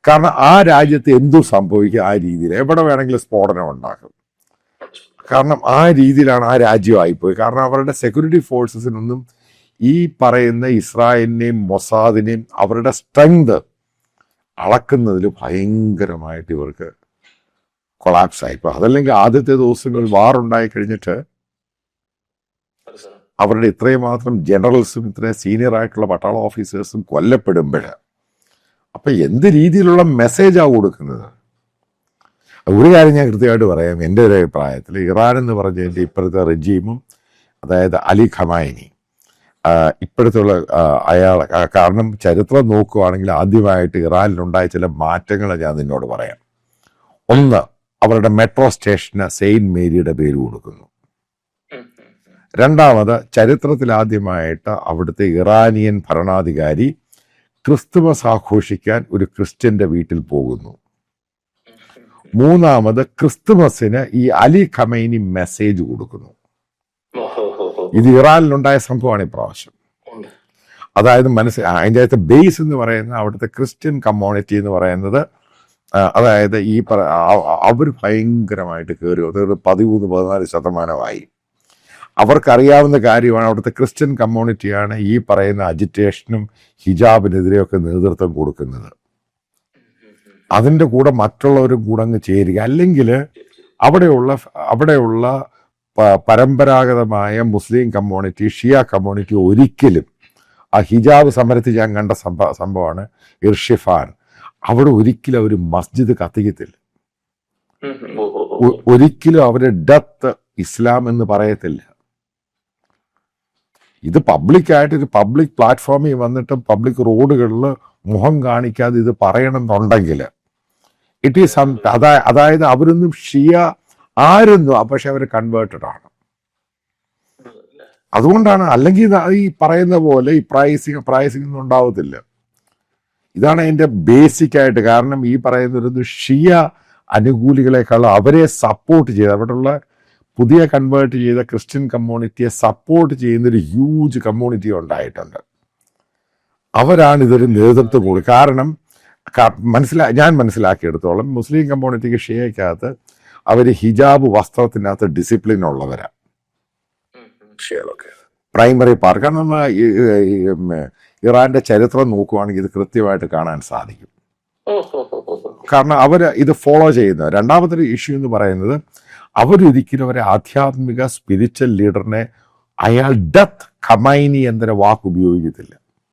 കാരണം ആ രാജ്യത്ത് എന്തു സംഭവിക്കും ആ രീതിയിൽ എവിടെ വേണമെങ്കിലും സ്ഫോടനം ഉണ്ടാക്കും. കാരണം ആ രീതിയിലാണ് ആ രാജ്യമായിപ്പോയി. കാരണം അവരുടെ സെക്യൂരിറ്റി ഫോഴ്സസിനൊന്നും ഈ പറയുന്ന ഇസ്രായേലിനെയും മൊസാദിനെയും അവരുടെ സ്ട്രെങ്ത് അളക്കുന്നതിൽ ഭയങ്കരമായിട്ട് ഇവർക്ക് കൊളാപ്സ് ആയിപ്പോ. അതല്ലെങ്കിൽ ആദ്യത്തെ ദിവസങ്ങളിൽ വാർ ഉണ്ടായി കഴിഞ്ഞിട്ട് അവരുടെ ഇത്രയും മാത്രം ജനറൽസും ഇത്രയും സീനിയർ ആയിട്ടുള്ള പട്ടാള ഓഫീസേഴ്സും കൊല്ലപ്പെടുമ്പോൾ അപ്പൊ എന്ത് രീതിയിലുള്ള മെസ്സേജാണ് കൊടുക്കുന്നത്? ഒരു കാര്യം ഞാൻ കൃത്യമായിട്ട് പറയാം. എൻ്റെ ഒരു അഭിപ്രായത്തിൽ ഇറാൻ എന്ന് പറഞ്ഞതിൻ്റെ ഇപ്പോഴത്തെ റെജീമും, അതായത് അലി ഖമാനി, ഇപ്പോഴത്തുള്ള അയാൾ, കാരണം ചരിത്രം നോക്കുകയാണെങ്കിൽ ആദ്യമായിട്ട് ഇറാനിലുണ്ടായ ചില മാറ്റങ്ങൾ ഞാൻ നിന്നോട് പറയാം. ഒന്ന്, അവരുടെ മെട്രോ സ്റ്റേഷന് സെയിന്റ് മേരിയുടെ പേര് കൊടുക്കുന്നു. രണ്ടാമത്, ചരിത്രത്തിൽ ആദ്യമായിട്ട് അവിടുത്തെ ഇറാനിയൻ ഭരണാധികാരി ക്രിസ്തുമസ് ആഘോഷിക്കാൻ ഒരു ക്രിസ്ത്യന്റെ വീട്ടിൽ പോകുന്നു. മൂന്നാമത്, ക്രിസ്തുമസിന് ഈ അലി ഖമൈനി മെസ്സേജ് കൊടുക്കുന്നു. ഇത് ഇറാനിലുണ്ടായ സംഭവമാണ് ഇപ്രാവശ്യം. അതായത് അതിൻ്റെ അകത്ത് ബേസ് എന്ന് പറയുന്നത് അവിടുത്തെ ക്രിസ്ത്യൻ കമ്മ്യൂണിറ്റി എന്ന് പറയുന്നത്, അതായത് അവർ ഭയങ്കരമായിട്ട് കയറി 13-14% അവർക്കറിയാവുന്ന കാര്യമാണ്. അവിടുത്തെ ക്രിസ്ത്യൻ കമ്മ്യൂണിറ്റിയാണ് ഈ പറയുന്ന അജിറ്റേഷനും ഹിജാബിനെതിരെയൊക്കെ നേതൃത്വം കൊടുക്കുന്നത്. അതിൻ്റെ കൂടെ മറ്റുള്ളവരും കൂടെ അങ്ങ് ചേരുക. അല്ലെങ്കിൽ അവിടെയുള്ള പരമ്പരാഗതമായ മുസ്ലിം കമ്മ്യൂണിറ്റി, ഷിയ കമ്മ്യൂണിറ്റി ഒരിക്കലും, ആ ഹിജാബ് സമരത്തിൽ ഞാൻ കണ്ട സംഭവമാണ് ഇർഷിഫാൻ, അവിടെ ഒരിക്കലും അവർ മസ്ജിദ് കത്തിക്കത്തില്ല. ഒരിക്കലും അവര് ഡെത്ത് ഇസ്ലാം എന്ന് പറയത്തില്ല. ഇത് പബ്ലിക്കായിട്ട് ഒരു പബ്ലിക് പ്ലാറ്റ്ഫോമിൽ വന്നിട്ട് പബ്ലിക് റോഡുകളിൽ മുഖം കാണിക്കാതെ ഇത് പറയണമെന്നുണ്ടെങ്കിൽ ഇറ്റ് ഈസ് അതായത് അവരൊന്നും ഷിയ ആരെന്നും, പക്ഷെ അവർ കൺവേർട്ടഡ് ആണ്. അതുകൊണ്ടാണ്. അല്ലെങ്കിൽ ഈ പറയുന്ന പോലെ ഈ പ്രൈസിങ് ഒന്നും ഉണ്ടാവത്തില്ല. ഇതാണ് അതിൻ്റെ ബേസിക് ആയിട്ട്. കാരണം ഈ പറയുന്നൊരു ഷിയ അനുകൂലികളെക്കാളും അവരെ സപ്പോർട്ട് ചെയ്ത്, അവിടെയുള്ള പുതിയ കൺവേർട്ട് ചെയ്ത ക്രിസ്ത്യൻ കമ്മ്യൂണിറ്റിയെ സപ്പോർട്ട് ചെയ്യുന്നൊരു ഹ്യൂജ് കമ്മ്യൂണിറ്റി ഉണ്ടായിട്ടുണ്ട്. അവരാണ് ഇതൊരു നേതൃത്വം കൂടി. കാരണം ഞാൻ മനസ്സിലാക്കിയെടുത്തോളം മുസ്ലിം കമ്മ്യൂണിറ്റിക്ക് ഷിയയ്ക്കകത്ത് അവർ ഹിജാബ് വസ്ത്രത്തിനകത്ത് ഡിസിപ്ലിൻ ഉള്ളവരാണ്. Primary part. കാരണം ഇറാന്റെ ചരിത്രം നോക്കുവാണെങ്കിൽ ഇത് കൃത്യമായിട്ട് കാണാൻ സാധിക്കും. കാരണം അവർ ഇത് ഫോളോ ചെയ്യുന്ന. രണ്ടാമത്തെ ഒരു ഇഷ്യൂ എന്ന് പറയുന്നത്, അവരൊരിക്കലും ഒരു ആധ്യാത്മിക സ്പിരിച്വൽ ലീഡറിനെ അയാൾ ഡെത്ത് ഖമൈനി എന്നൊരു വാക്ക് ഉപയോഗിക്കത്തില്ല.